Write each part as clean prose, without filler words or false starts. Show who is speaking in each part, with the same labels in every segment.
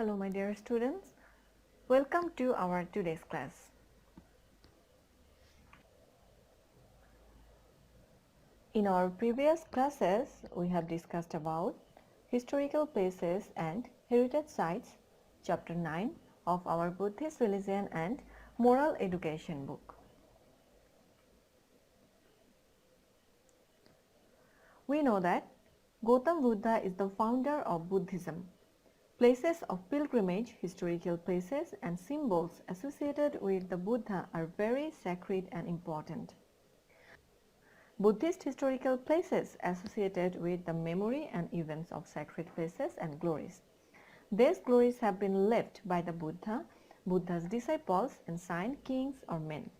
Speaker 1: Hello my dear students, welcome to our today's class. In our previous classes, we have discussed about historical places and heritage sites, chapter 9 of our Buddhist religion and moral education book. We know that Gautam Buddha is the founder of Buddhism. Places of pilgrimage, historical places and symbols associated with the Buddha are very sacred and important. Buddhist historical places associated with the memory and events of sacred places and glories. These glories have been left by the Buddha, Buddha's disciples, ancient kings or men.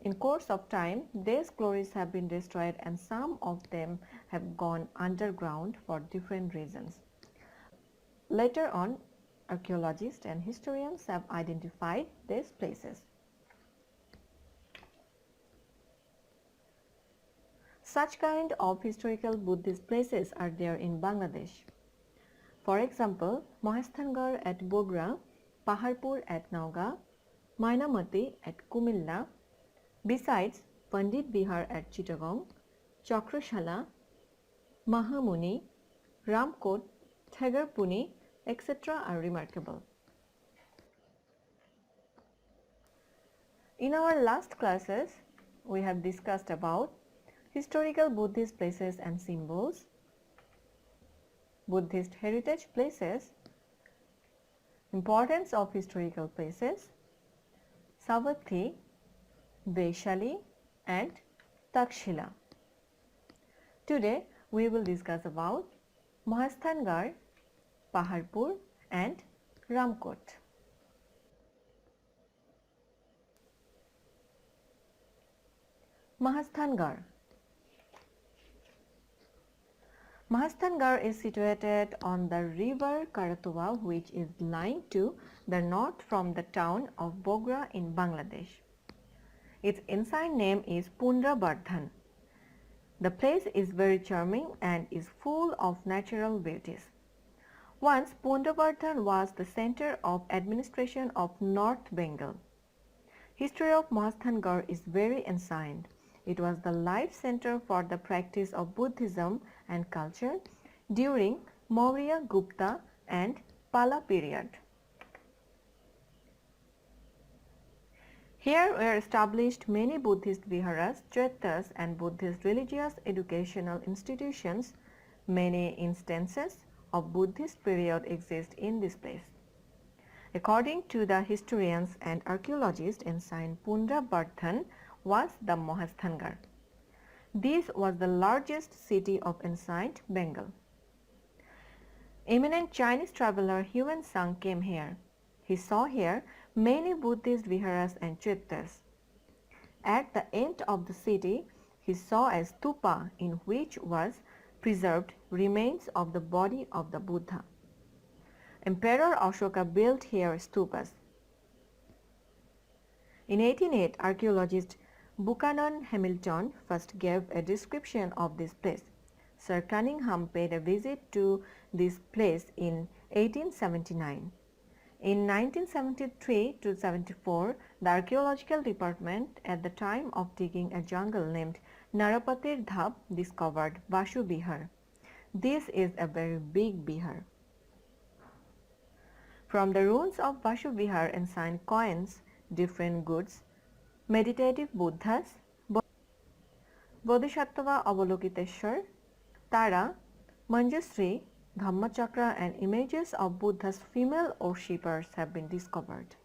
Speaker 1: In course of time, these glories have been destroyed and some of them have gone underground for different reasons. Later on, archaeologists and historians have identified these places. Such kind of historical Buddhist places are there in Bangladesh. For example, Mahasthangarh at Bogra, Paharpur at Nauga, Mainamati at Kumilla. Besides, Pandit Bihar at Chittagong, Chakrashala, Mahamuni, Ramkot, Thagarpuni, etc. are remarkable. In our last classes, we have discussed about historical Buddhist places and symbols, Buddhist heritage places, importance of historical places, Savatthi, Vaishali and Takshila. Today we will discuss about Mahasthangarh, Paharpur and Ramkot. Mahasthangarh. Mahasthangarh is situated on the river Karatuva, which is lying to the north from the town of Bogra in Bangladesh. Its ancient name is Pundrabardhan. The place is very charming and is full of natural beauties. Once Pundrabardhan was the center of administration of North Bengal. History of Mahasthangarh is very ancient. It was the life center for the practice of Buddhism and culture during Maurya, Gupta and Pala period. Here were established many Buddhist viharas, tretas and Buddhist religious educational institutions. Many instances of Buddhist period exist in this place. According to the historians and archaeologists, ancient Pundrabardhan was the Mahasthangarh. This was the largest city of ancient Bengal. Eminent Chinese traveler Huan Sang came here. He saw here many Buddhist viharas and tretas. At the end of the city, he saw a stupa in which was preserved remains of the body of the Buddha. Emperor Ashoka built here stupas. In 1808, archaeologist Buchanan Hamilton first gave a description of this place. Sir Cunningham paid a visit to this place in 1879. In 1973 to 74, the archaeological department at the time of digging a jungle named Narapatir Dhap discovered Vasu Bihar. This is a very big bihar. From the ruins of Vasu Bihar ancient coins, different goods, meditative Buddhas, Bodhisattva Avalokiteshwar, Tara, Manjusri, Dhammachakra and images of Buddha's female worshippers have been discovered.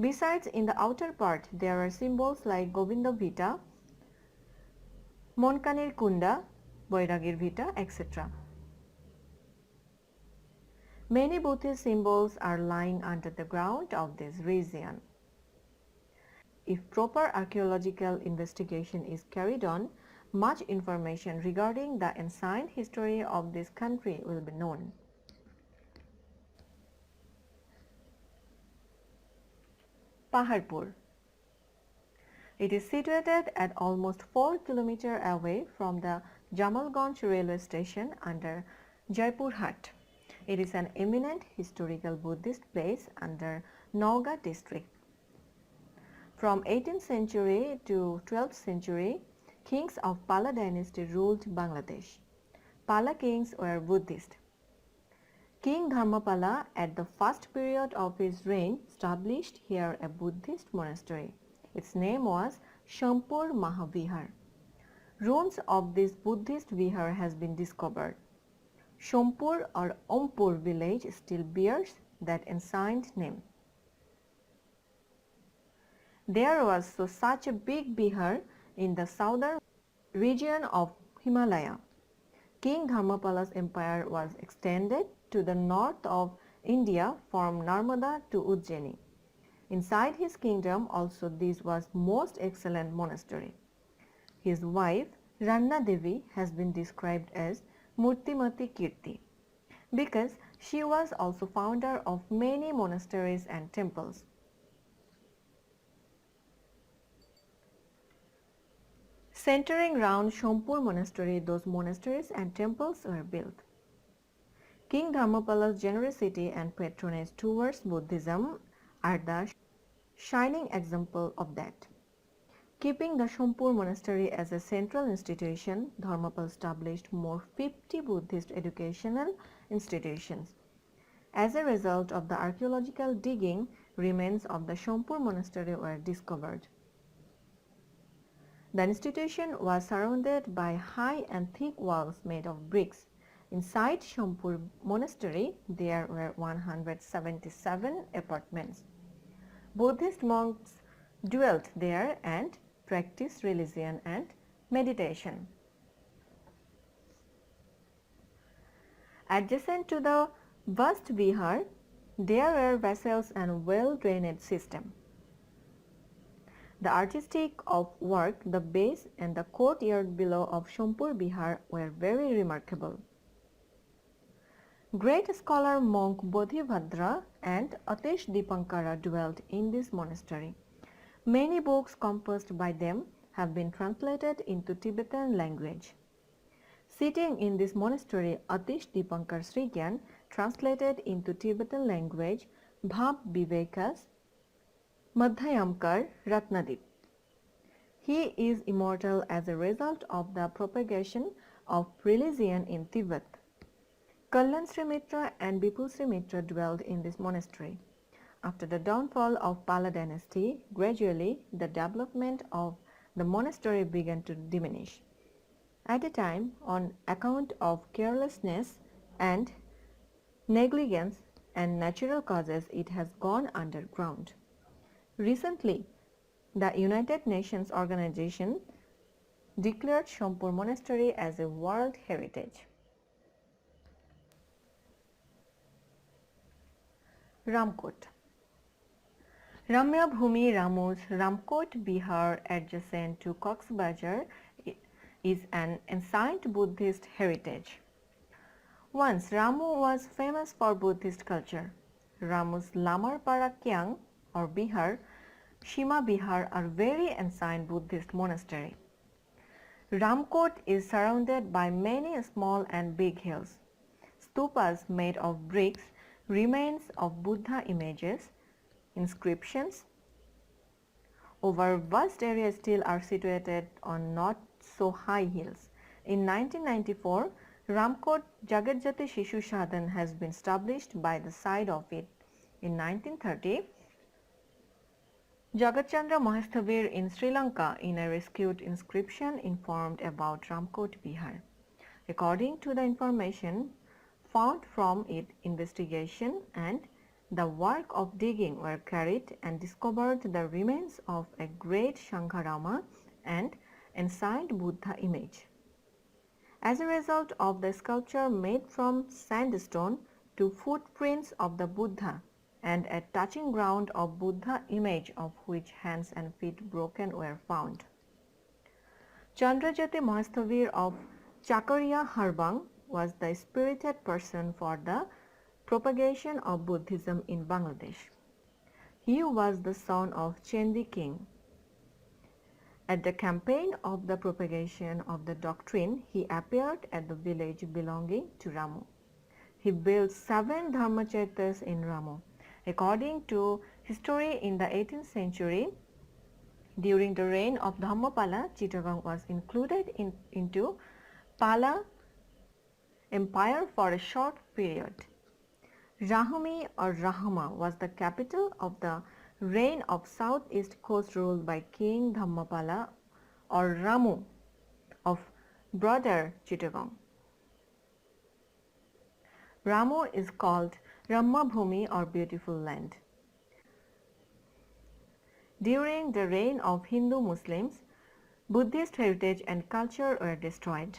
Speaker 1: Besides, in the outer part, there are symbols like Govinda Vita, Monkanir Kunda, Boiragir Vita, etc. Many Buddhist symbols are lying under the ground of this region. If proper archaeological investigation is carried on, much information regarding the ancient history of this country will be known. Paharpur. It is situated at almost 4 km away from the Jamalganj railway station under Jaipur Hat. It is an eminent historical Buddhist place under Nauga district. From 18th century to 12th century, kings of Pala dynasty ruled Bangladesh. Pala kings were Buddhist. King Dharmapala at the first period of his reign established here a Buddhist monastery. Its name was Shampur Mahavihar. Ruins of this Buddhist vihar has been discovered. Shompur or Ompur village still bears that ancient name. There was such a big vihar in the southern region of Himalaya. King Dharmapala's empire was extended to the north of India from Narmada to Ujjaini. Inside his kingdom also this was most excellent monastery. His wife Ranna Devi has been described as Murtimati Kirti because she was also founder of many monasteries and temples. Centering round Shompur monastery, those monasteries and temples were built. King Dharmapala's generosity and patronage towards Buddhism are the shining example of that. Keeping the Shompur monastery as a central institution, Dharmapala established more 50 Buddhist educational institutions. As a result of the archaeological digging, remains of the Shompur monastery were discovered. The institution was surrounded by high and thick walls made of bricks. Inside Shompur monastery, there were 177 apartments. Buddhist monks dwelt there and practiced religion and meditation. Adjacent to the vast vihar, there were vessels and well-drained system. The artistic of work, the base and the courtyard below of Shompur Bihar were very remarkable. Great scholar monk Bodhibhadra and Atesh Dipankara dwelt in this monastery. Many books composed by them have been translated into Tibetan language. Sitting in this monastery, Atesh Dipankar Srigyan translated into Tibetan language Bhav Viveka's Madhyamkar Ratnadip. He is immortal as a result of the propagation of religion in Tibet. Kalyan Sri Mitra and Bipul Sri Mitra dwelled in this monastery. After the downfall of Pala dynasty, gradually the development of the monastery began to diminish. At a time, on account of carelessness and negligence and natural causes, it has gone underground. Recently, the United Nations organization declared Shompur Monastery as a World Heritage. Ramkot. Ramya Bhumi Ramu's Ramkot Bihar adjacent to Cox's is an ancient Buddhist heritage. Once Ramu was famous for Buddhist culture. Ramu's Lamarpara Kyang or Bihar, Shima Bihar are very ancient Buddhist monastery. Ramkot is surrounded by many small and big hills. Stupas made of bricks, remains of Buddha images, inscriptions over vast areas still are situated on not so high hills. In 1994, Ramkot Jagatjati Shishu Sadhan has been established by the side of it. In 1930, Jagatchandra Mahasthavir in Sri Lanka in a rescued inscription informed about Ramkot Bihar. According to the information found from it, investigation and the work of digging were carried and discovered the remains of a great Shankharama and ancient Buddha image. As a result of the sculpture made from sandstone to footprints of the Buddha and a touching ground of Buddha image of which hands and feet broken were found. Chandrajati Mahasthavir of Chakaria Harbang was the spirited person for the propagation of Buddhism in Bangladesh. He was the son of Chendi king. At the campaign of the propagation of the doctrine, he appeared at the village belonging to Ramu. he built 7 dharmachaityas in Ramu. According to history in the 18th century, during the reign of Dhammapala, Chittagong was included into Pala Empire for a short period. Rahumi or Rahama was the capital of the reign of southeast coast ruled by King Dhammapala or Ramu of broader Chittagong. Ramu is called Ramabhumi or beautiful land. During the reign of Hindu Muslims, Buddhist heritage and culture were destroyed.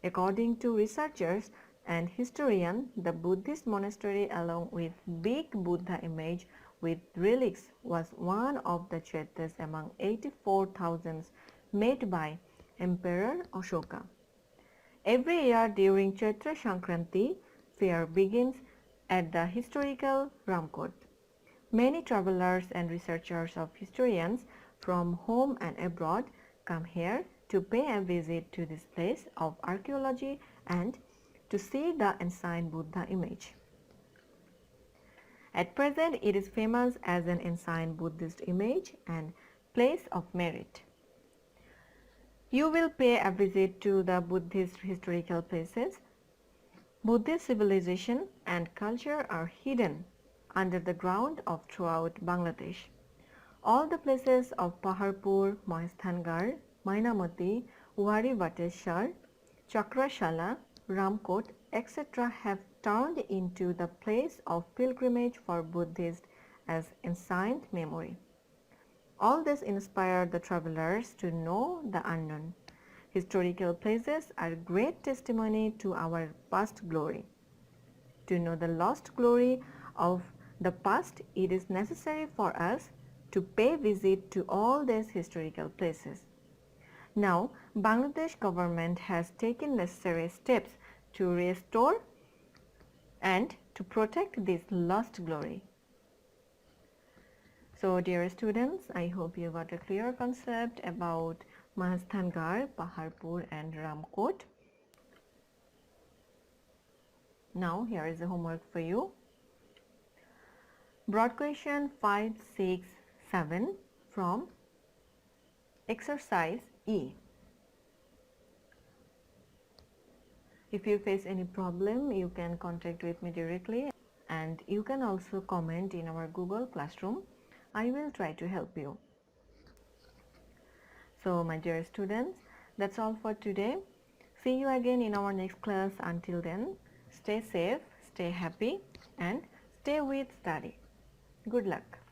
Speaker 1: According to researchers and historians, the Buddhist monastery along with big Buddha image with relics was one of the chaityas among 84,000 made by Emperor Ashoka. Every year during Chaitra Sankranti, fair begins at the historical Ramkot. Many travelers and researchers of historians from home and abroad come here to pay a visit to this place of archaeology and to see the ancient Buddha image. At present, it is famous as an ancient Buddhist image and place of merit. You will pay a visit to the Buddhist historical places. Buddhist civilization and culture are hidden under the ground of throughout Bangladesh. All the places of Paharpur, Mahesthangarh, Mainamati, Wari Bateshwar, Chakrashala, Ramkot, etc. have turned into the place of pilgrimage for Buddhists as ancient memory. All this inspired the travelers to know the unknown. Historical places are great testimony to our past glory. To know the lost glory of the past, it is necessary for us to pay visit to all these historical places. Now, Bangladesh government has taken necessary steps to restore and to protect this lost glory. So, dear students, I hope you got a clear concept about Mahesthangarh, Paharpur and Ramkot. Now, here is a homework for you. Broad question 5, 6, 7 from exercise E. If you face any problem, you can contact with me directly and you can also comment in our Google Classroom. I will try to help you. So my dear students, that's all for today. See you again in our next class. Until then, stay safe, stay happy and stay with study. Good luck.